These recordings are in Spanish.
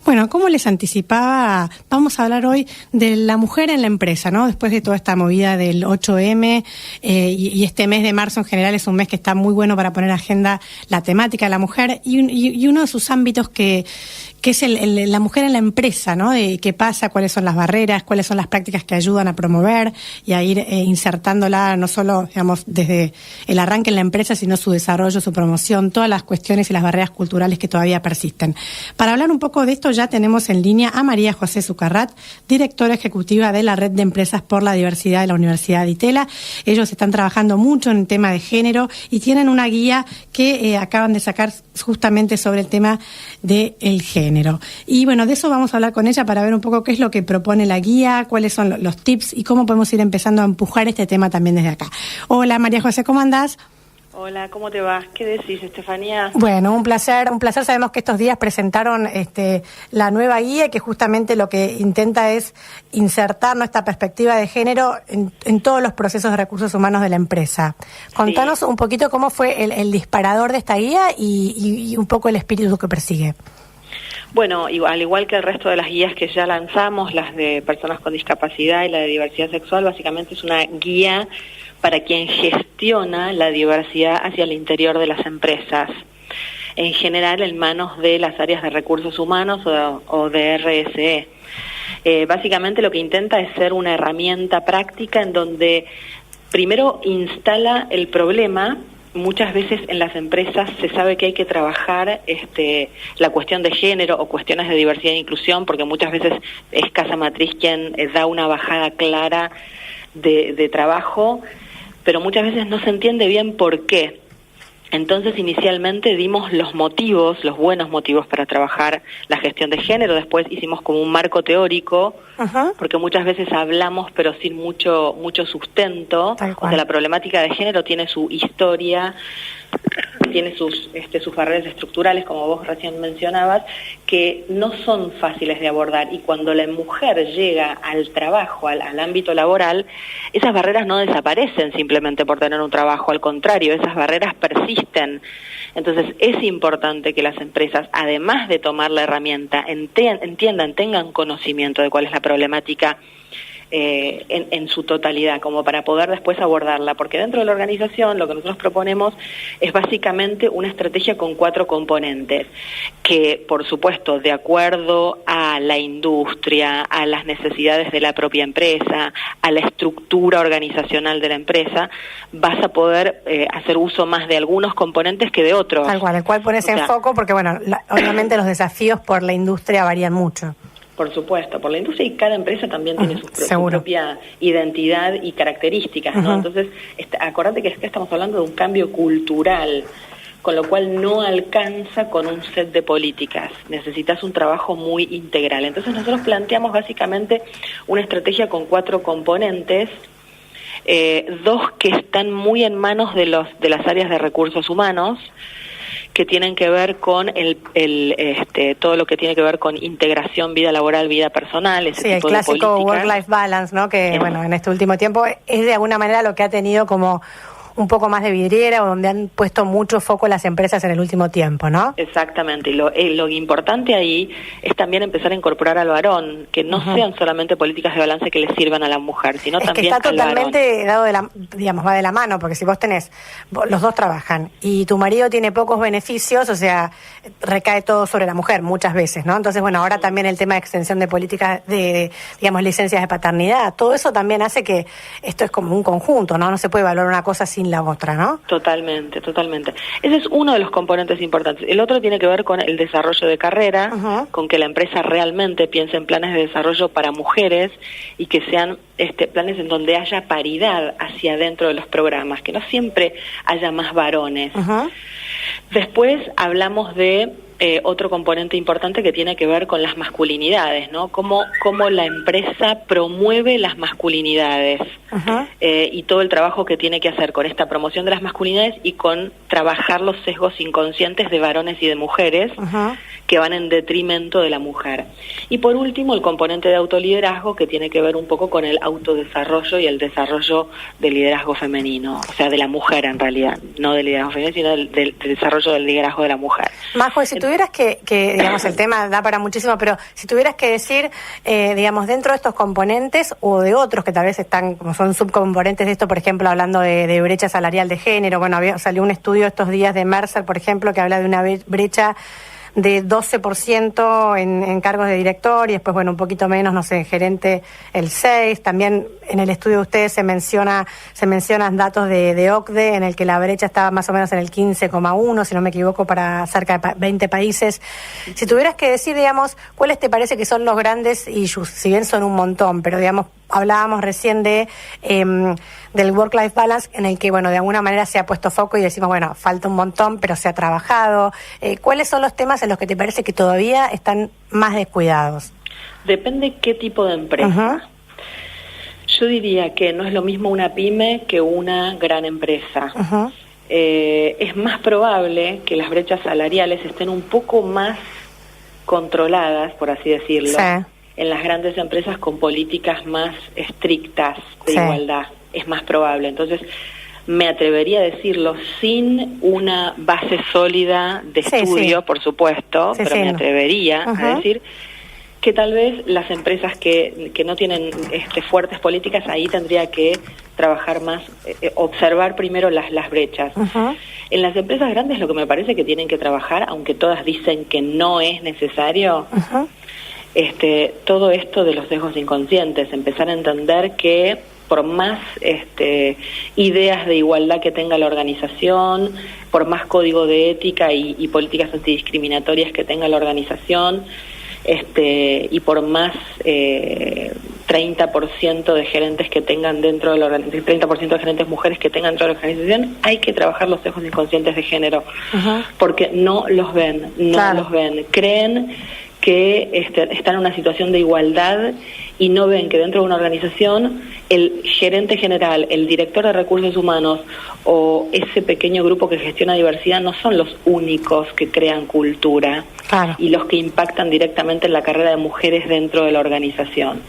Bueno, como les anticipaba, vamos a hablar hoy de la mujer en la empresa, ¿no? Después de toda esta movida del 8M y este mes de marzo en general es un mes que está muy bueno para poner agenda la temática de la mujer y uno de sus ámbitos que es la mujer en la empresa, ¿no? De qué pasa, cuáles son las barreras, cuáles son las prácticas que ayudan a promover y a ir insertándola no solo, digamos, desde el arranque en la empresa, sino su desarrollo, su promoción, todas las cuestiones y las barreras culturales que todavía persisten. Para hablar un poco de esto ya tenemos en línea a María José Zucarrat, directora ejecutiva de la Red de Empresas por la Diversidad de la Universidad de Itela. Ellos están trabajando mucho en el tema de género y tienen una guía que acaban de sacar justamente sobre el tema del género. Y bueno, de eso vamos a hablar con ella para ver un poco qué es lo que propone la guía, cuáles son los tips y cómo podemos ir empezando a empujar este tema también desde acá. Hola María José, ¿cómo andás? Hola, ¿cómo te va? ¿Qué decís, Estefanía? Bueno, un placer. Sabemos que estos días presentaron la nueva guía que justamente lo que intenta es insertar nuestra perspectiva de género en todos los procesos de recursos humanos de la empresa. Contanos un poquito cómo fue el disparador de esta guía y un poco el espíritu que persigue. Bueno, al igual que el resto de las guías que ya lanzamos, las de personas con discapacidad y la de diversidad sexual, básicamente es una guía para quien gestiona la diversidad hacia el interior de las empresas, en general en manos de las áreas de recursos humanos o de RSE. Básicamente lo que intenta es ser una herramienta práctica en donde primero instala el problema. Muchas veces en las empresas se sabe que hay que trabajar la cuestión de género o cuestiones de diversidad e inclusión, porque muchas veces es Casa Matriz quien da una bajada clara de trabajo, pero muchas veces no se entiende bien por qué. Entonces, inicialmente dimos los buenos motivos para trabajar la gestión de género, después hicimos como un marco teórico, porque muchas veces hablamos pero sin mucho sustento. O sea, la problemática de género tiene su historia, tiene sus barreras estructurales, como vos recién mencionabas, que no son fáciles de abordar, y cuando la mujer llega al trabajo, al ámbito laboral, esas barreras no desaparecen simplemente por tener un trabajo, al contrario, esas barreras persisten. Entonces es importante que las empresas, además de tomar la herramienta, entiendan, tengan conocimiento de cuál es la problemática en su totalidad, como para poder después abordarla, porque dentro de la organización lo que nosotros proponemos es básicamente una estrategia con 4 componentes, que por supuesto de acuerdo a la industria, a las necesidades de la propia empresa, a la estructura organizacional de la empresa, vas a poder hacer uso más de algunos componentes que de otros. Tal cual, el cual pones en foco, porque bueno, obviamente los desafíos por la industria varían mucho. Por supuesto, por la industria, y cada empresa también tiene su propia identidad y características, ¿no? Entonces, acordate que estamos hablando de un cambio cultural, con lo cual no alcanza con un set de políticas, necesitas un trabajo muy integral. Entonces nosotros planteamos básicamente una estrategia con 4 componentes, 2 que están muy en manos de las áreas de recursos humanos, que tienen que ver con todo lo que tiene que ver con integración, vida laboral, vida personal, ese tipo de políticas. Sí, el clásico work-life balance, ¿no? Que bueno, en este último tiempo es de alguna manera lo que ha tenido como un poco más de vidriera, o donde han puesto mucho foco las empresas en el último tiempo, ¿no? Exactamente, y lo importante ahí es también empezar a incorporar al varón, que no sean solamente políticas de balance que le sirvan a la mujer, sino también al varón. Que está totalmente dado va de la mano, porque si vos los dos trabajan, y tu marido tiene pocos beneficios, o sea, recae todo sobre la mujer muchas veces, ¿no? Entonces, bueno, ahora también el tema de extensión de políticas de licencias de paternidad, todo eso también hace que esto es como un conjunto, ¿no? No se puede valorar una cosa sin la otra, ¿no? Totalmente. Ese es uno de los componentes importantes. El otro tiene que ver con el desarrollo de carrera, con que la empresa realmente piense en planes de desarrollo para mujeres y que sean planes en donde haya paridad hacia adentro de los programas, que no siempre haya más varones. Después hablamos de otro componente importante que tiene que ver con las masculinidades, ¿no? Cómo la empresa promueve las masculinidades y todo el trabajo que tiene que hacer con esta promoción de las masculinidades y con trabajar los sesgos inconscientes de varones y de mujeres que van en detrimento de la mujer. Y por último, el componente de autoliderazgo, que tiene que ver un poco con el autodesarrollo y el desarrollo del liderazgo femenino, o sea, de la mujer en realidad, no del liderazgo femenino, sino del desarrollo del liderazgo de la mujer. Majo, si tuvieras que digamos, el tema da para muchísimo, pero si tuvieras que decir, digamos, dentro de estos componentes o de otros que tal vez están, como son subcomponentes de esto, por ejemplo, hablando de brecha salarial de género, bueno, salió un estudio estos días de Mercer, por ejemplo, que habla de una brecha de 12% en cargos de director y después, bueno, un poquito menos, no sé, gerente el 6%. También en el estudio de ustedes se mencionan datos de OCDE en el que la brecha estaba más o menos en el 15,1%, si no me equivoco, para cerca de 20 países. Si tuvieras que decir, digamos, ¿cuáles te parece que son los grandes issues? Si bien son un montón, pero digamos, hablábamos recién del work-life balance, en el que, bueno, de alguna manera se ha puesto foco y decimos, bueno, falta un montón, pero se ha trabajado. ¿Cuáles son los temas en los que te parece que todavía están más descuidados? Depende qué tipo de empresa. Uh-huh. Yo diría que no es lo mismo una pyme que una gran empresa. Uh-huh. Es más probable que las brechas salariales estén un poco más controladas, por así decirlo, sí, en las grandes empresas con políticas más estrictas de igualdad. Es más probable. Entonces, me atrevería a decirlo sin una base sólida de estudio, por supuesto, pero me atrevería a decir que tal vez las empresas que no tienen fuertes políticas, ahí tendría que trabajar más, observar primero las brechas. En las empresas grandes lo que me parece que tienen que trabajar, aunque todas dicen que no es necesario, todo esto de los sesgos inconscientes, empezar a entender que por más ideas de igualdad que tenga la organización, por más código de ética y políticas antidiscriminatorias que tenga la organización, y por más 30% de gerentes que tengan dentro de la organización, 30% de gerentes mujeres que tengan dentro de la organización, hay que trabajar los sesgos inconscientes de género, porque no los ven, los ven, creen que están en una situación de igualdad y no ven que dentro de una organización el gerente general, el director de recursos humanos o ese pequeño grupo que gestiona diversidad no son los únicos que crean cultura y los que impactan directamente en la carrera de mujeres dentro de la organización.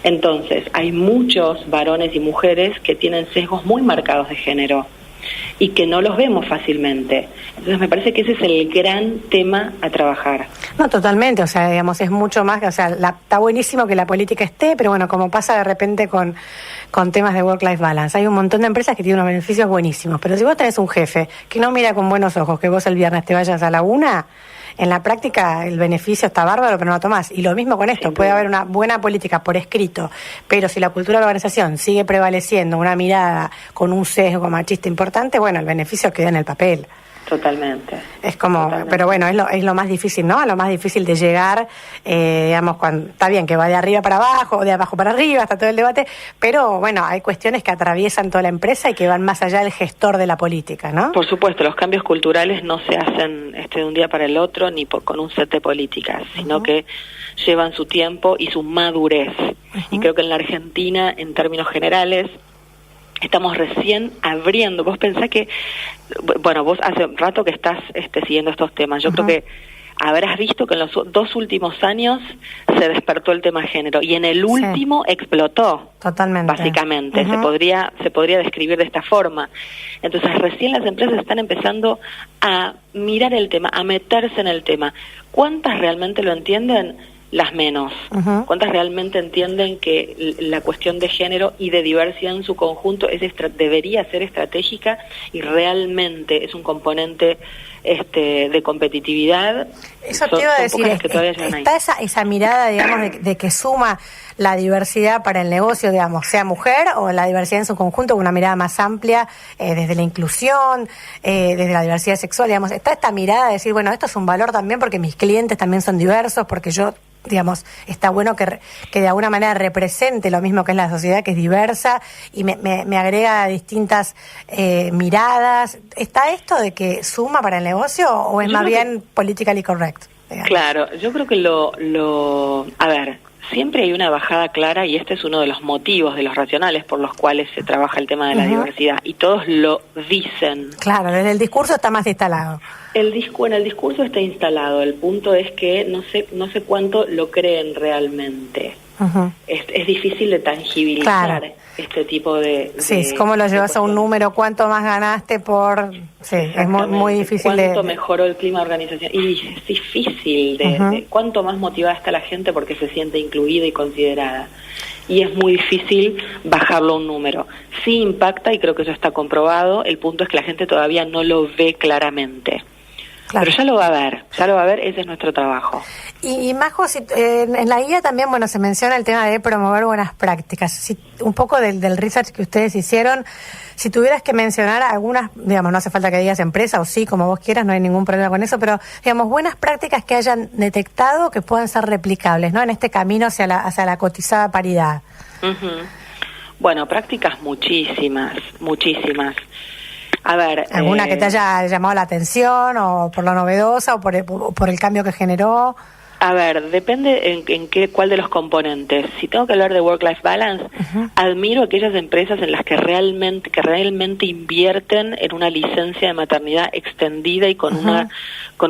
Entonces, hay muchos varones y mujeres que tienen sesgos muy marcados de género y que no los vemos fácilmente. Entonces me parece que ese es el gran tema a trabajar. No, totalmente, o sea, digamos, es mucho más, o sea, está buenísimo que la política esté, pero bueno, como pasa de repente con temas de work-life balance, hay un montón de empresas que tienen unos beneficios buenísimos, pero si vos tenés un jefe que no mira con buenos ojos que vos el viernes te vayas a la 1:00, en la práctica el beneficio está bárbaro, pero no lo tomás. Y lo mismo con esto, puede haber una buena política por escrito, pero si la cultura de la organización sigue prevaleciendo una mirada con un sesgo machista importante, bueno, el beneficio queda en el papel. Totalmente. Es como, pero bueno, es lo más difícil, ¿no? Lo más difícil de llegar, digamos, cuando está bien que va de arriba para abajo, o de abajo para arriba, está todo el debate, pero bueno, hay cuestiones que atraviesan toda la empresa y que van más allá del gestor de la política, ¿no? Por supuesto, los cambios culturales no se hacen de un día para el otro ni con un set de políticas, sino que llevan su tiempo y su madurez. Y creo que en la Argentina, en términos generales, estamos recién abriendo. Vos pensás que, bueno, vos hace un rato que estás siguiendo estos temas. Yo creo que habrás visto que en los 2 últimos años se despertó el tema género y en el último explotó. Totalmente. Básicamente, se podría describir de esta forma. Entonces, recién las empresas están empezando a mirar el tema, a meterse en el tema. ¿Cuántas realmente lo entienden? Las menos. ¿Cuántas realmente entienden que la cuestión de género y de diversidad en su conjunto debería ser estratégica y realmente es un componente de competitividad? Eso te iba a decir, está esa mirada, digamos, de que suma la diversidad para el negocio, digamos, sea mujer o la diversidad en su conjunto, una mirada más amplia, desde la inclusión, desde la diversidad sexual, digamos, está esta mirada de decir, bueno, esto es un valor también porque mis clientes también son diversos, porque yo, digamos, está bueno que de alguna manera represente lo mismo que es la sociedad, que es diversa, y me agrega distintas miradas. ¿Está esto de que suma para el negocio o es más bien politically correct? Digamos? Claro, yo creo que a ver, siempre hay una bajada clara y este es uno de los motivos, de los racionales por los cuales se trabaja el tema de la diversidad, y todos lo dicen. Claro, desde el discurso está más instalado. En el discurso está instalado, el punto es que no sé cuánto lo creen realmente. Es difícil de tangibilizar este tipo de... Sí, ¿cómo lo llevas a un número? ¿Cuánto más ganaste por...? Sí, es muy difícil ¿Cuánto mejoró el clima de organización? Y es difícil de cuánto más motivada está la gente porque se siente incluida y considerada. Y es muy difícil bajarlo a un número. Sí impacta, y creo que eso está comprobado, el punto es que la gente todavía no lo ve claramente. Claro. Pero ya lo va a ver, ese es nuestro trabajo. Y Majo, en la guía también, bueno, se menciona el tema de promover buenas prácticas. Un poco del research que ustedes hicieron, si tuvieras que mencionar algunas, digamos, no hace falta que digas empresa o sí, como vos quieras, no hay ningún problema con eso, pero, digamos, buenas prácticas que hayan detectado que puedan ser replicables, ¿no? En este camino hacia la cotizada paridad. Bueno, prácticas muchísimas. A ver, ¿alguna que te haya llamado la atención o por lo novedosa o por el cambio que generó? A ver, depende cuál de los componentes. Si tengo que hablar de work-life balance, admiro aquellas empresas en las que realmente invierten en una licencia de maternidad extendida y con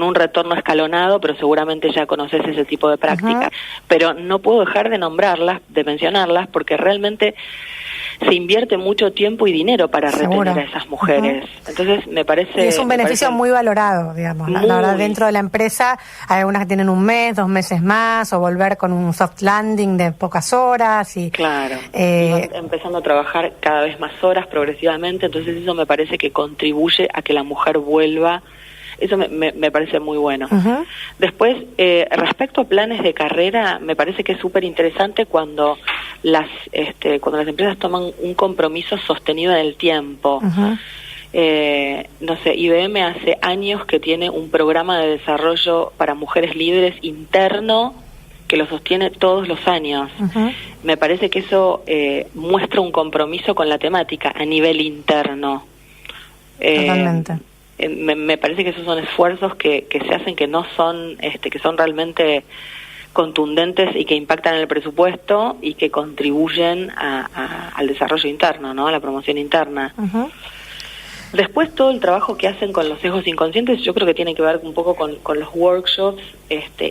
un retorno escalonado, pero seguramente ya conoces ese tipo de prácticas. Pero no puedo dejar de mencionarlas, porque realmente se invierte mucho tiempo y dinero para retener a esas mujeres. Entonces, me parece... Y es un beneficio muy valorado, digamos. La verdad, dentro de la empresa hay algunas que tienen 1 mes, 2 meses más, o volver con un soft landing de pocas horas. Claro. Y van empezando a trabajar cada vez más horas progresivamente, entonces eso me parece que contribuye a que la mujer vuelva. Eso me parece muy bueno. Después, respecto a planes de carrera, me parece que es súper interesante cuando las empresas toman un compromiso sostenido en el tiempo. No sé, IBM hace años que tiene un programa de desarrollo para mujeres líderes interno que lo sostiene todos los años. Me parece que eso muestra un compromiso con la temática a nivel interno. Totalmente. Me parece que esos son esfuerzos que se hacen, que no son que son realmente contundentes y que impactan en el presupuesto y que contribuyen al desarrollo interno, ¿no? A la promoción interna. Después, todo el trabajo que hacen con los sesgos inconscientes, yo creo que tiene que ver un poco con los workshops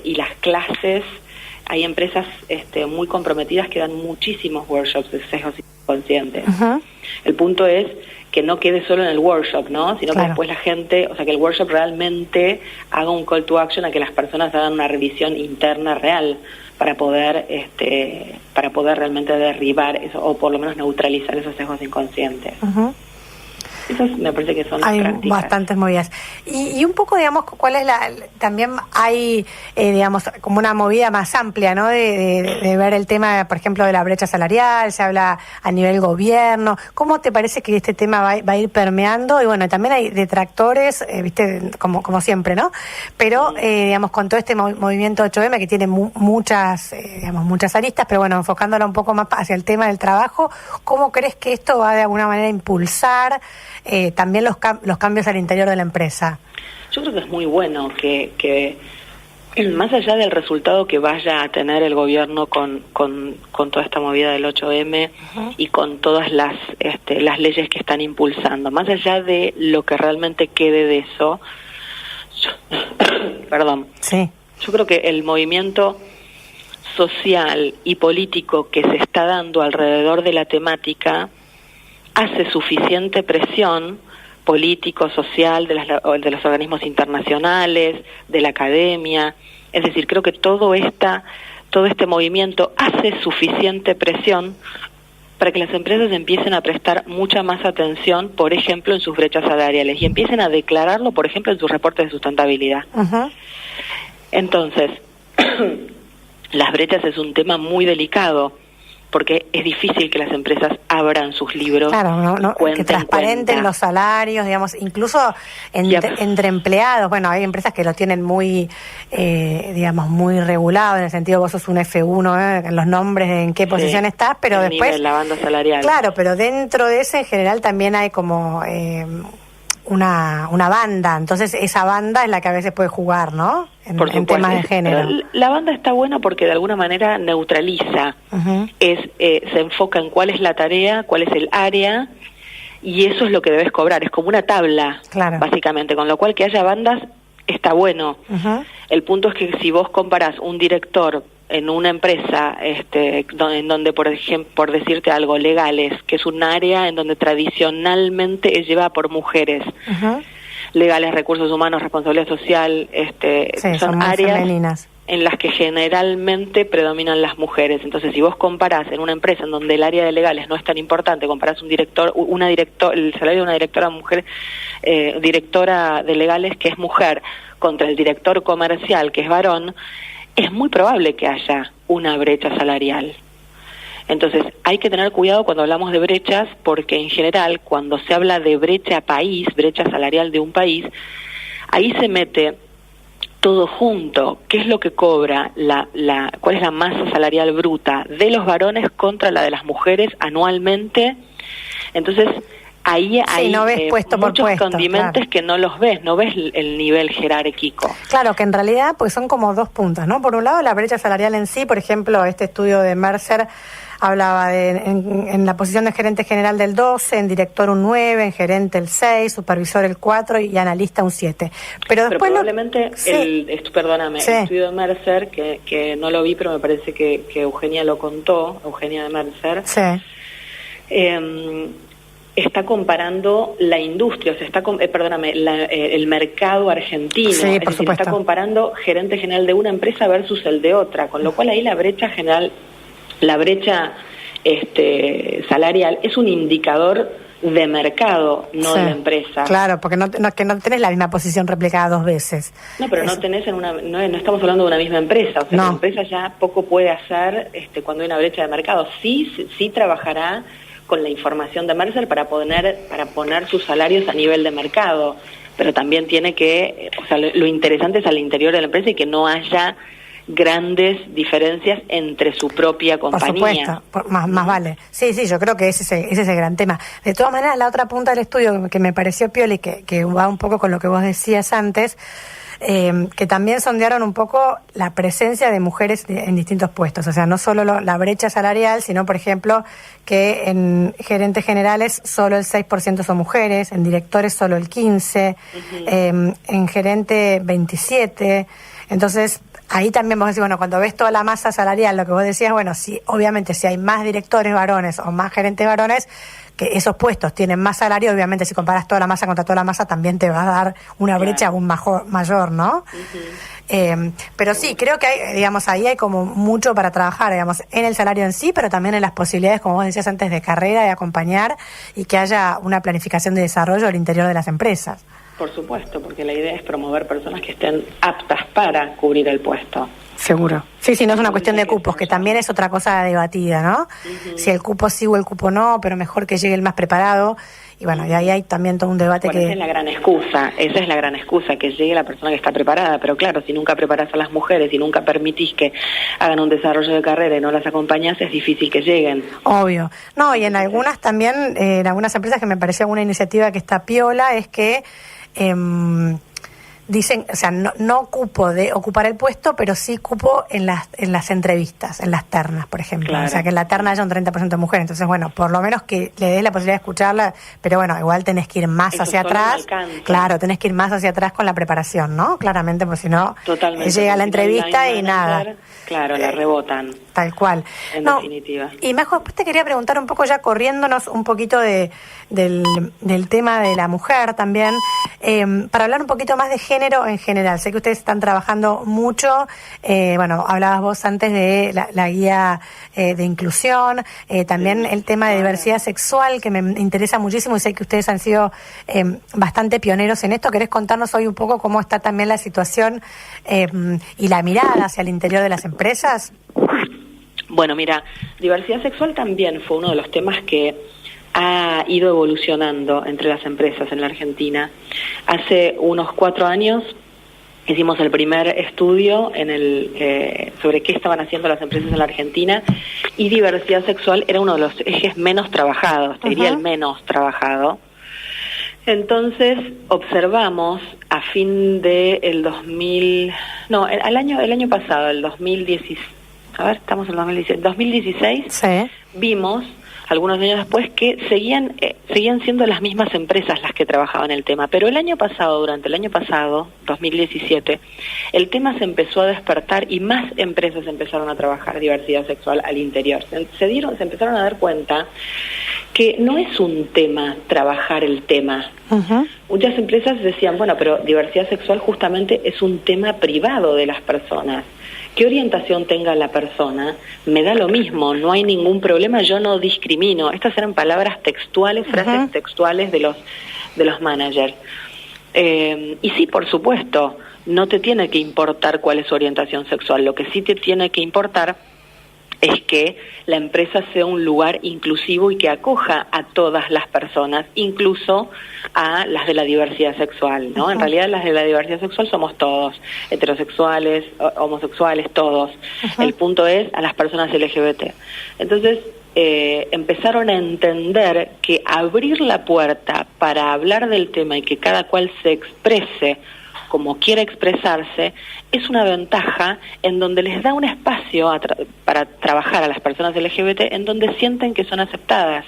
y las clases. Hay empresas muy comprometidas que dan muchísimos workshops de sesgos inconscientes. El punto es que no quede solo en el workshop, ¿no? Sino que después la gente, o sea, que el workshop realmente haga un call to action a que las personas hagan una revisión interna real para poder realmente derribar eso, o por lo menos neutralizar esos sesgos inconscientes. Esos me parece que son las prácticas. Hay bastantes movidas. Y un poco, digamos, ¿cuál es también hay, digamos, como una movida más amplia, ¿no? De ver el tema, por ejemplo, de la brecha salarial, se habla a nivel gobierno. ¿Cómo te parece que este tema va a ir permeando? Y bueno, también hay detractores, viste, como siempre, ¿no? Pero, digamos, con todo este movimiento 8M que tiene muchas aristas, pero bueno, enfocándola un poco más hacia el tema del trabajo, ¿cómo crees que esto va de alguna manera a impulsar también los cambios al interior de la empresa? Yo creo que es muy bueno que más allá del resultado que vaya a tener el gobierno con toda esta movida del 8M y con todas las leyes que están impulsando, más allá de lo que realmente quede de eso, yo creo que el movimiento social y político que se está dando alrededor de la temática hace suficiente presión político, social, de los organismos internacionales, de la academia. Es decir, creo que todo este movimiento hace suficiente presión para que las empresas empiecen a prestar mucha más atención, por ejemplo, en sus brechas salariales, y empiecen a declararlo, por ejemplo, en sus reportes de sustentabilidad. Entonces, las brechas es un tema muy delicado, porque es difícil que las empresas abran sus libros, que transparenten los salarios, digamos, incluso entre empleados. Bueno, hay empresas que lo tienen muy, muy regulado, en el sentido, vos sos un F1, en los nombres, en qué posición estás, pero después... la banda salarial. Claro, pero dentro de ese, en general, también hay como... una banda, entonces esa banda es la que a veces puede jugar, ¿no? En temas de género. La banda está buena porque de alguna manera neutraliza, se enfoca en cuál es la tarea, cuál es el área, y eso es lo que debes cobrar, es como una tabla, básicamente, con lo cual que haya bandas está bueno. El punto es que si vos comparás un director en una empresa en donde, por ejemplo, por decirte algo, legales, que es un área en donde tradicionalmente es llevada por mujeres, legales, recursos humanos, responsabilidad social, son áreas femeninas en las que generalmente predominan las mujeres. Entonces, si vos comparás en una empresa en donde el área de legales no es tan importante, comparás el salario de una directora mujer, directora de legales que es mujer, contra el director comercial que es varón, es muy probable que haya una brecha salarial. Entonces, hay que tener cuidado cuando hablamos de brechas, porque en general, cuando se habla de brecha país, brecha salarial de un país, ahí se mete todo junto. ¿Qué es lo que cobra cuál es la masa salarial bruta de los varones contra la de las mujeres anualmente? Entonces, ahí hay no ves puesto muchos por puesto, condimentos, claro, que no los ves, no ves el nivel jerárquico. Claro, que en realidad pues son como dos puntos, ¿no? Por un lado, la brecha salarial en sí, por ejemplo, este estudio de Mercer hablaba de en la posición de gerente general del 12, en director un 9, en gerente el 6, supervisor el 4 y analista un 7. Pero después probablemente el estudio de Mercer, que no lo vi, pero me parece que Eugenia lo contó, Eugenia de Mercer, está comparando la industria, o sea, el mercado argentino, sí, es decir, está comparando gerente general de una empresa versus el de otra, con lo cual ahí la brecha salarial es un indicador de mercado, no de la empresa. Claro, porque no tenés la misma posición replicada dos veces. No, pero no tenés no estamos hablando de una misma empresa, o sea, la empresa ya poco puede hacer cuando hay una brecha de mercado. Sí trabajará con la información de Mercer para poner sus salarios a nivel de mercado, pero también tiene que, lo interesante es al interior de la empresa y que no haya grandes diferencias entre su propia compañía. Por supuesto, más vale. Sí, yo creo que ese es el gran tema. De todas maneras, la otra punta del estudio que me pareció piola y que va un poco con lo que vos decías antes, que también sondearon un poco la presencia de mujeres en distintos puestos, o sea, no solo la brecha salarial, sino, por ejemplo, que en gerentes generales solo el 6% son mujeres, en directores solo el 15%, en gerente 27%, entonces ahí también vos decís, bueno, cuando ves toda la masa salarial, lo que vos decías, bueno, obviamente si hay más directores varones o más gerentes varones, que esos puestos tienen más salario, obviamente si comparas toda la masa contra toda la masa también te va a dar una brecha aún mayor, ¿no? Pero sí, creo que hay, digamos, ahí hay como mucho para trabajar, digamos, en el salario en sí, pero también en las posibilidades, como vos decías antes, de carrera, de acompañar y que haya una planificación de desarrollo al interior de las empresas. Por supuesto, porque la idea es promover personas que estén aptas para cubrir el puesto. Seguro. Sí, no es una cuestión de cupos, que también es otra cosa debatida, ¿no? Si el cupo sí o el cupo no, pero mejor que llegue el más preparado. Y bueno, y ahí hay también todo un debate esa es la gran excusa, que llegue la persona que está preparada. Pero claro, si nunca preparás a las mujeres y nunca permitís que hagan un desarrollo de carrera y no las acompañás, es difícil que lleguen. Obvio. No, y en algunas también, en algunas empresas que me pareció una iniciativa que está piola, es que dicen, o sea, no cupo de ocupar el puesto, pero sí cupo en las entrevistas, en las ternas, por ejemplo. Claro. O sea, que en la terna haya un 30% de mujer. Entonces, bueno, por lo menos que le des la posibilidad de escucharla, pero bueno, igual tenés que ir más hacia atrás. Claro, tenés que ir más hacia atrás con la preparación, ¿no? Claramente, porque si no, llega la entrevista y nada. Claro, la rebotan. Tal cual. En definitiva. Y Majo, después te quería preguntar un poco, ya corriéndonos un poquito del tema de la mujer también, para hablar un poquito más de género en general. Sé que ustedes están trabajando mucho, bueno, hablabas vos antes de la guía de inclusión, también el tema de diversidad sexual, que me interesa muchísimo y sé que ustedes han sido bastante pioneros en esto. ¿Querés contarnos hoy un poco cómo está también la situación y la mirada hacia el interior de las empresas? Bueno, mira, diversidad sexual también fue uno de los temas que ha ido evolucionando entre las empresas en la Argentina. Hace unos 4 años hicimos el primer estudio sobre qué estaban haciendo las empresas en la Argentina, y diversidad sexual era uno de los ejes menos trabajados, te diría el menos trabajado. Entonces observamos a fin de el año pasado, el 2016, estamos en el 2016, sí. Vimos algunos años después, que seguían siendo las mismas empresas las que trabajaban el tema. Pero durante el año pasado, 2017, el tema se empezó a despertar y más empresas empezaron a trabajar diversidad sexual al interior. Se empezaron a dar cuenta que no es un tema trabajar el tema. Uh-huh. Muchas empresas decían, bueno, pero diversidad sexual justamente es un tema privado de las personas. ¿Qué orientación tenga la persona? Me da lo mismo, no hay ningún problema, yo no discrimino. Estas eran palabras textuales, frases textuales de los managers. Y sí, por supuesto, no te tiene que importar cuál es su orientación sexual. Lo que sí te tiene que importar es que la empresa sea un lugar inclusivo y que acoja a todas las personas, incluso a las de la diversidad sexual, ¿no? En realidad las de la diversidad sexual somos todos, heterosexuales, homosexuales, todos. El punto es a las personas LGBT. Entonces, empezaron a entender que abrir la puerta para hablar del tema y que cada cual se exprese como quiera expresarse, es una ventaja en donde les da un espacio para trabajar a las personas LGBT, en donde sienten que son aceptadas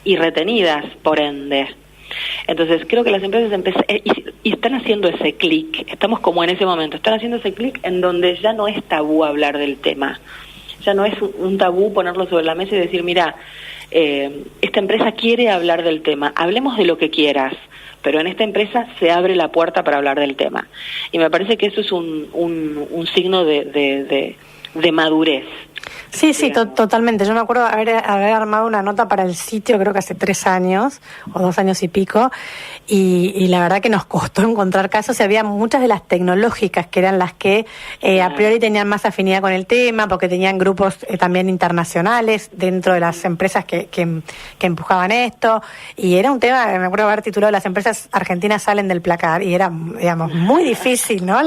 y retenidas, por ende. Entonces creo que las empresas y están haciendo ese clic, estamos como en ese momento, están haciendo ese clic en donde ya no es tabú hablar del tema, ya no es un tabú ponerlo sobre la mesa y decir, mira, esta empresa quiere hablar del tema, hablemos de lo que quieras, pero en esta empresa se abre la puerta para hablar del tema. Y me parece que eso es un signo de madurez. Sí, totalmente. Yo me acuerdo haber armado una nota para el sitio, creo que hace 3 años, o 2 años y pico, y la verdad que nos costó encontrar casos, y había muchas de las tecnológicas que eran las que a priori tenían más afinidad con el tema, porque tenían grupos también internacionales dentro de las empresas que empujaban esto, y era un tema, me acuerdo haber titulado "Las empresas argentinas salen del placar", y era, digamos, muy difícil, ¿no?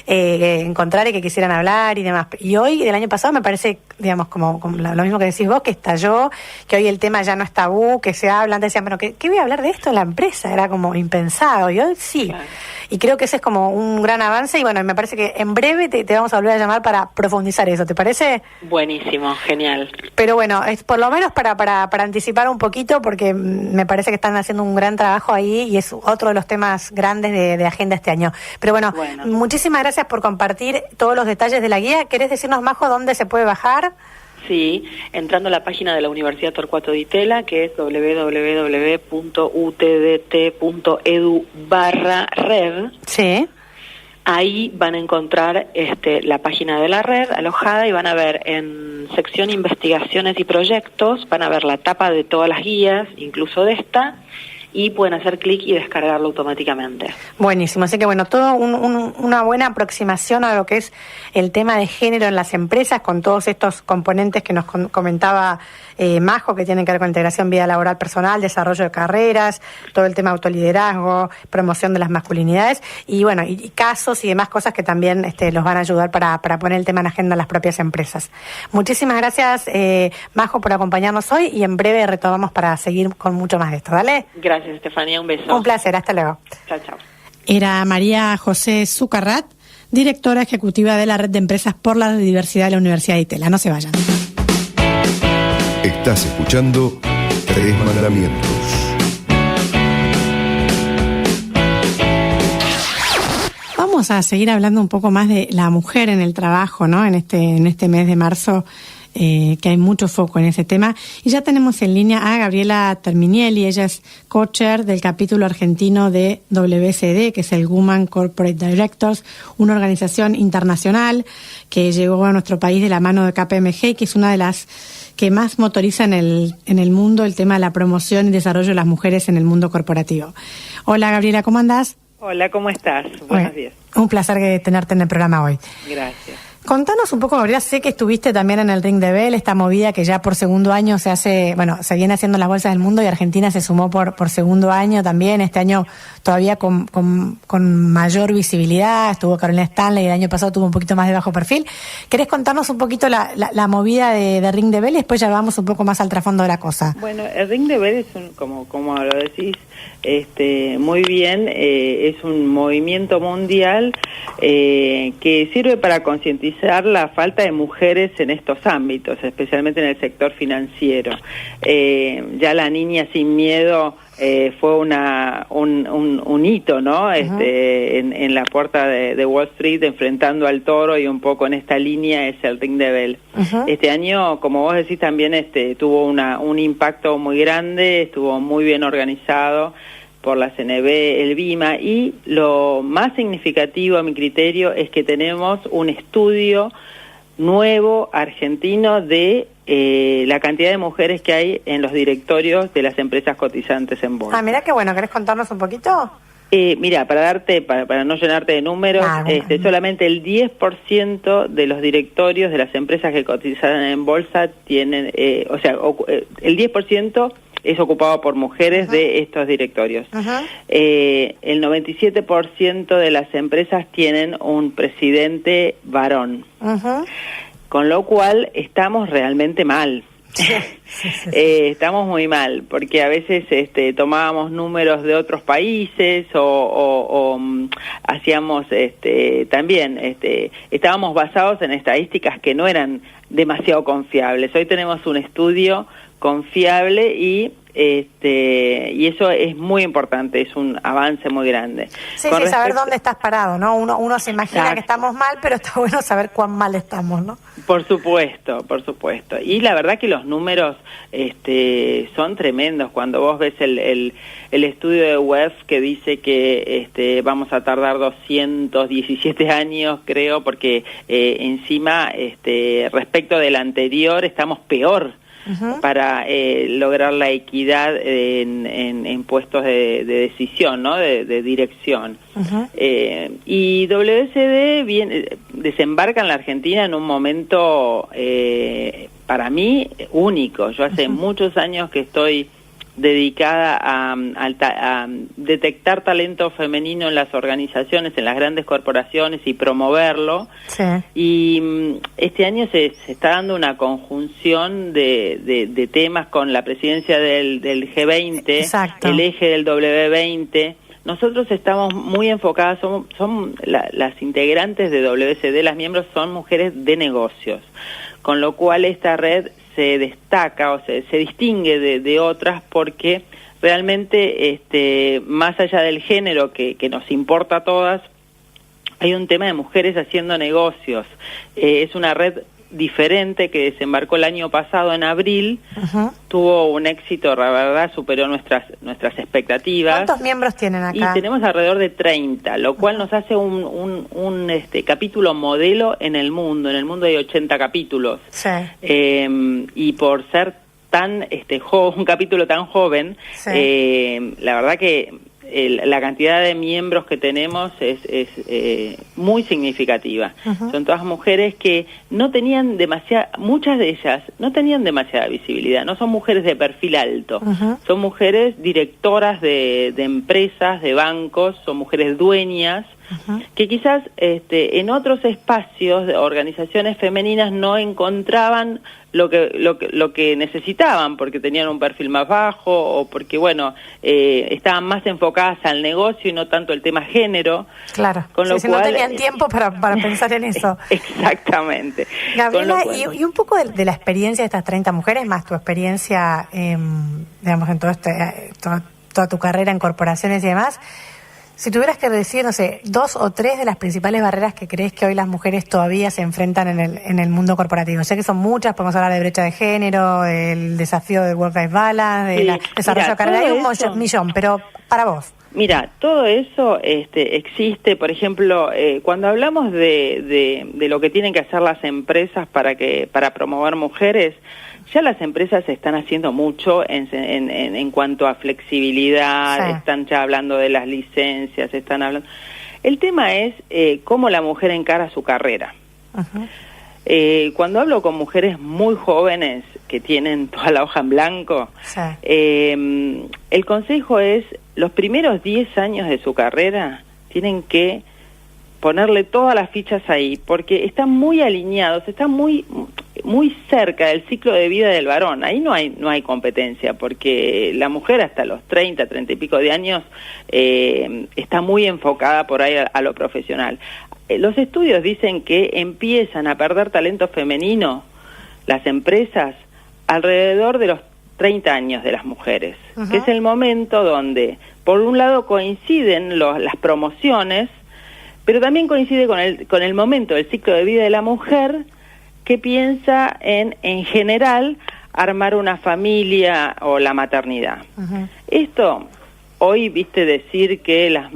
Encontrar y que quisieran hablar y demás. Y hoy, el año pasado, me parece, digamos, como lo mismo que decís vos, que estalló, que hoy el tema ya no es tabú, que se habla. Antes decían, bueno, ¿qué voy a hablar de esto en la empresa? Era como impensado, y hoy sí. Claro. Y creo que ese es como un gran avance, y bueno, me parece que en breve te vamos a volver a llamar para profundizar eso, ¿te parece? Buenísimo, genial. Pero bueno, es por lo menos para anticipar un poquito, porque me parece que están haciendo un gran trabajo ahí, y es otro de los temas grandes de agenda este año. Pero bueno, muchísimas gracias por compartir todos los detalles de la guía. ¿Querés decirnos, Majo, dónde se puede bajar? Sí, entrando a la página de la Universidad Torcuato Di Tella, que es www.utdt.edu/red. Sí. Ahí van a encontrar la página de la red alojada, y van a ver en sección investigaciones y proyectos, van a ver la tapa de todas las guías, incluso de esta, y pueden hacer clic y descargarlo automáticamente. Buenísimo, así que bueno, todo una buena aproximación a lo que es el tema de género en las empresas, con todos estos componentes que nos comentaba Majo, que tienen que ver con integración, vida laboral personal, desarrollo de carreras, todo el tema de autoliderazgo, promoción de las masculinidades, y bueno, y casos y demás cosas que también los van a ayudar para poner el tema en agenda en las propias empresas. Muchísimas gracias, Majo, por acompañarnos hoy, y en breve retomamos para seguir con mucho más de esto, ¿vale? Gracias, Estefanía, un beso. Un placer, hasta luego. Chao, chao. Era María José Zucarrat, directora ejecutiva de la Red de Empresas por la Diversidad de la Universidad de Tella. No se vayan. Estás escuchando Tres Mandamientos. Vamos a seguir hablando un poco más de la mujer en el trabajo, ¿no? En este mes de marzo, que hay mucho foco en ese tema. Y ya tenemos en línea a Gabriela Terminielli. Ella es co-chair del capítulo argentino de WCD, que es el Women Corporate Directors, una organización internacional que llegó a nuestro país de la mano de KPMG, que es una de las que más motoriza en el mundo el tema de la promoción y desarrollo de las mujeres en el mundo corporativo. Hola, Gabriela, ¿cómo andás? Hola, ¿cómo estás? Buenos días. Un placer tenerte en el programa hoy. Gracias. Contanos un poco, Gabriela, sé que estuviste también en el Ring de Bell, esta movida que ya por segundo año se viene haciendo en las bolsas del mundo, y Argentina se sumó por segundo año también, este año todavía con mayor visibilidad. Estuvo Carolina Stanley, el año pasado tuvo un poquito más de bajo perfil. ¿Querés contarnos un poquito la movida de Ring de Bell, y después ya vamos un poco más al trasfondo de la cosa? Bueno, el Ring de Bell es como lo decís muy bien, es un movimiento mundial que sirve para concientizar profundizar la falta de mujeres en estos ámbitos, especialmente en el sector financiero. Ya La Niña Sin Miedo fue un hito, ¿no? En la puerta de Wall Street, enfrentando al toro, y un poco en esta línea es el Ring de Bell. Este año, como vos decís, también tuvo un impacto muy grande, estuvo muy bien organizado por la CNB, el BIMA, y lo más significativo a mi criterio es que tenemos un estudio nuevo argentino de la cantidad de mujeres que hay en los directorios de las empresas cotizantes en bolsa. Mira qué bueno, ¿querés contarnos un poquito? Mira, para no llenarte de números, solamente el 10% de los directorios de las empresas que cotizan en bolsa tienen, el 10% es ocupado por mujeres de estos directorios. El 97% de las empresas tienen un presidente varón, con lo cual estamos realmente mal. Estamos muy mal, porque a veces tomábamos números de otros países o hacíamos también estábamos basados en estadísticas que no eran demasiado confiables. Hoy tenemos un estudio confiable y eso es muy importante, es un avance muy grande. Saber dónde estás parado, ¿no? Uno se imagina que estamos mal, pero está bueno saber cuán mal estamos, ¿no? Por supuesto. Y la verdad que los números son tremendos. Cuando vos ves el estudio de WEF que dice que vamos a tardar 217 años, creo, porque encima respecto del anterior estamos peor. Para lograr la equidad en puestos de decisión, ¿no? De dirección. Y WSD desembarca en la Argentina en un momento, para mí, único. Yo hace muchos años que estoy dedicada a detectar talento femenino en las organizaciones, en las grandes corporaciones, y promoverlo. Y este año se está dando una conjunción de temas con la presidencia del G20, el eje del W20. Nosotros estamos muy enfocadas, son las integrantes de WSD, las miembros son mujeres de negocios, con lo cual esta red se destaca o se distingue de otras, porque realmente más allá del género que nos importa a todas, hay un tema de mujeres haciendo negocios. Es una red diferente que desembarcó el año pasado en abril, tuvo un éxito, la verdad, superó nuestras expectativas. ¿Cuántos miembros tienen acá? Y tenemos alrededor de 30, lo cual nos hace un capítulo modelo en el mundo. En el mundo hay 80 capítulos. Y por ser tan un capítulo tan joven, la verdad que la cantidad de miembros que tenemos es muy significativa. Son todas mujeres que no tenían muchas de ellas no tenían demasiada visibilidad, no son mujeres de perfil alto, son mujeres directoras de empresas, de bancos, son mujeres dueñas, que quizás en otros espacios de organizaciones femeninas no encontraban lo que necesitaban, porque tenían un perfil más bajo o porque estaban más enfocadas al negocio y no tanto el tema género. Claro, con lo cual, no tenían tiempo para pensar en eso. Exactamente. Gabriela, y un poco de la experiencia de estas 30 mujeres, más tu experiencia, digamos, en toda tu carrera en corporaciones y demás. Si tuvieras que decir, 2 o 3 de las principales barreras que crees que hoy las mujeres todavía se enfrentan en el mundo corporativo. Sé que son muchas, podemos hablar de brecha de género, del desafío del work-life balance, del desarrollo de carrera, hay un millón, pero para vos. Mira, todo eso existe. Por ejemplo, cuando hablamos de lo que tienen que hacer las empresas para promover mujeres, ya las empresas están haciendo mucho en cuanto a flexibilidad, están ya hablando de las licencias, están hablando. El tema es cómo la mujer encara su carrera. Cuando hablo con mujeres muy jóvenes que tienen toda la hoja en blanco, el consejo es, los primeros 10 años de su carrera tienen que ponerle todas las fichas ahí, porque están muy alineados, están muy cerca del ciclo de vida del varón. Ahí no hay competencia, porque la mujer hasta los 30 y pico de años está muy enfocada por ahí a lo profesional. los estudios dicen que empiezan a perder talento femenino las empresas alrededor de los 30 años de las mujeres, que es el momento donde, por un lado, coinciden las promociones, pero también coincide con el momento del ciclo de vida de la mujer que piensa en general, armar una familia o la maternidad. Esto, hoy, viste decir que las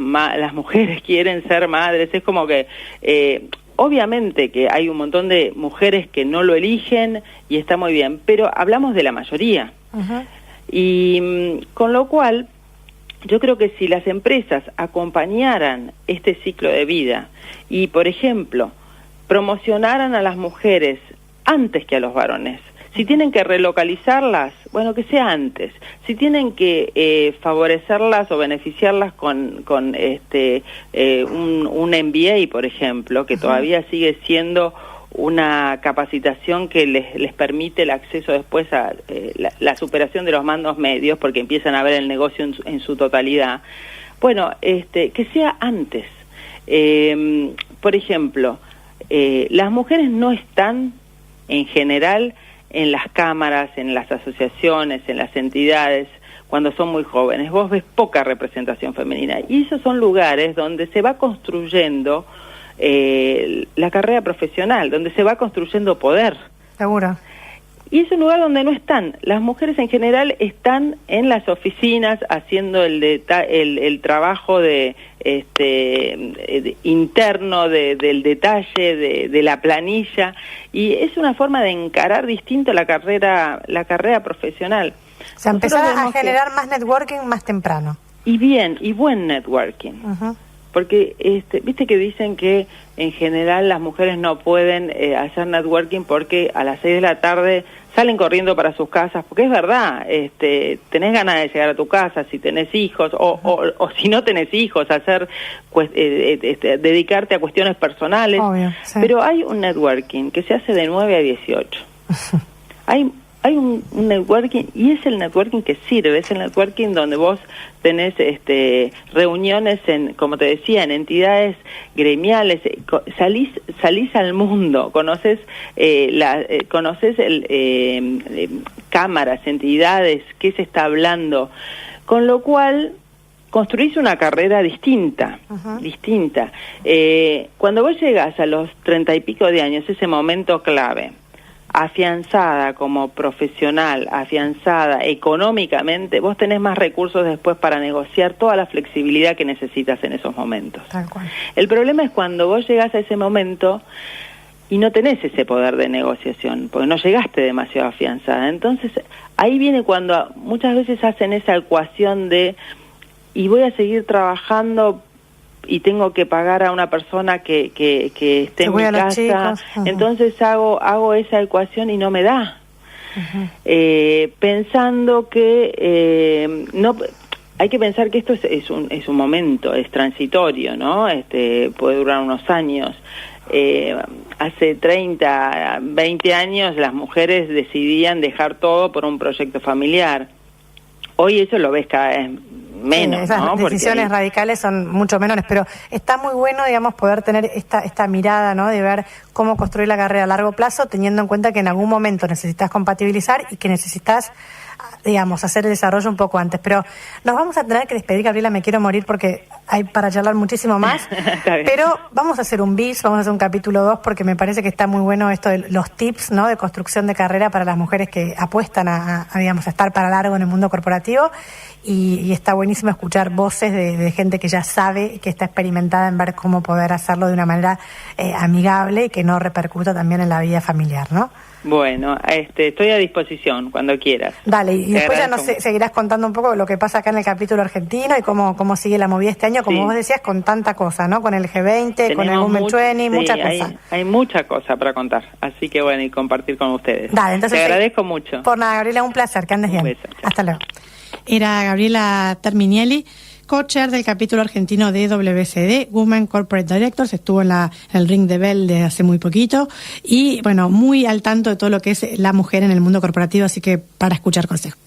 mujeres quieren ser madres, es como que... obviamente que hay un montón de mujeres que no lo eligen y está muy bien, pero hablamos de la mayoría. Y con lo cual, yo creo que si las empresas acompañaran este ciclo de vida y, por ejemplo, promocionaran a las mujeres antes que a los varones, si tienen que relocalizarlas, bueno, que sea antes. Si tienen que favorecerlas o beneficiarlas con un MBA, por ejemplo, que todavía sigue siendo una capacitación que les permite el acceso después a la superación de los mandos medios, porque empiezan a ver el negocio en su totalidad. Bueno, que sea antes. Por ejemplo, las mujeres no están, en general, en las cámaras, en las asociaciones, en las entidades, cuando son muy jóvenes. Vos ves poca representación femenina. Y esos son lugares donde se va construyendo la carrera profesional, donde se va construyendo poder. Seguro. Y es un lugar donde no están. Las mujeres en general están en las oficinas haciendo el trabajo interno del detalle, de la planilla, y es una forma de encarar distinto la carrera profesional. O sea, empezar a generar más networking más temprano. Y buen networking. Porque viste que dicen que en general las mujeres no pueden hacer networking porque a las 6 de la tarde salen corriendo para sus casas, porque es verdad, tenés ganas de llegar a tu casa si tenés hijos, o si no tenés hijos, dedicarte a cuestiones personales. Obvio, sí. Pero hay un networking que se hace de 9 a 18. Hay un networking, y es el networking que sirve, es el networking donde vos tenés reuniones, como te decía, en entidades gremiales, salís al mundo, conoces cámaras, entidades, qué se está hablando, con lo cual construís una carrera distinta. Cuando vos llegás a los 30 y pico de años, ese momento clave, afianzada como profesional, afianzada económicamente, vos tenés más recursos después para negociar toda la flexibilidad que necesitas en esos momentos. Tal cual. El problema es cuando vos llegás a ese momento y no tenés ese poder de negociación, porque no llegaste demasiado afianzada. Entonces, ahí viene cuando muchas veces hacen esa ecuación de, y voy a seguir trabajando y tengo que pagar a una persona que esté en mi casa, entonces hago esa ecuación y no me da. Pensando que no hay que pensar que esto es un momento, es transitorio, ¿no? Puede durar unos años. Hace 30, 20 años las mujeres decidían dejar todo por un proyecto familiar. Hoy eso lo ves cada vez menos, esas ¿no? decisiones radicales son mucho menores, pero está muy bueno, digamos, poder tener esta mirada, ¿no? De ver cómo construir la carrera a largo plazo, teniendo en cuenta que en algún momento necesitas compatibilizar y que necesitas, digamos, hacer el desarrollo un poco antes. Pero nos vamos a tener que despedir, Gabriela, me quiero morir porque hay para charlar muchísimo más. Pero vamos a hacer un bis, vamos a hacer un capítulo 2 porque me parece que está muy bueno esto de los tips, ¿no? De construcción de carrera para las mujeres que apuestan a digamos, a estar para largo en el mundo corporativo. Y está buenísimo escuchar voces de gente que ya sabe y que está experimentada en ver cómo poder hacerlo de una manera amigable y que no repercuta también en la vida familiar, ¿no? Bueno, estoy a disposición cuando quieras. Dale, y después ya nos seguirás contando un poco lo que pasa acá en el capítulo argentino y cómo sigue la movida este año, como vos decías, con tanta cosa, ¿no? Con el G20, con el Women 20, mucha cosa. Hay mucha cosa para contar, así que bueno, y compartir con ustedes. Dale, entonces. Te agradezco mucho. Por nada, Gabriela, un placer, que andes bien. Un beso, hasta luego. Era Gabriela Terminielli, co-chair del capítulo argentino de WCD, Women Corporate Directors, estuvo en el Ring de Bell desde hace muy poquito y, bueno, muy al tanto de todo lo que es la mujer en el mundo corporativo, así que para escuchar consejos.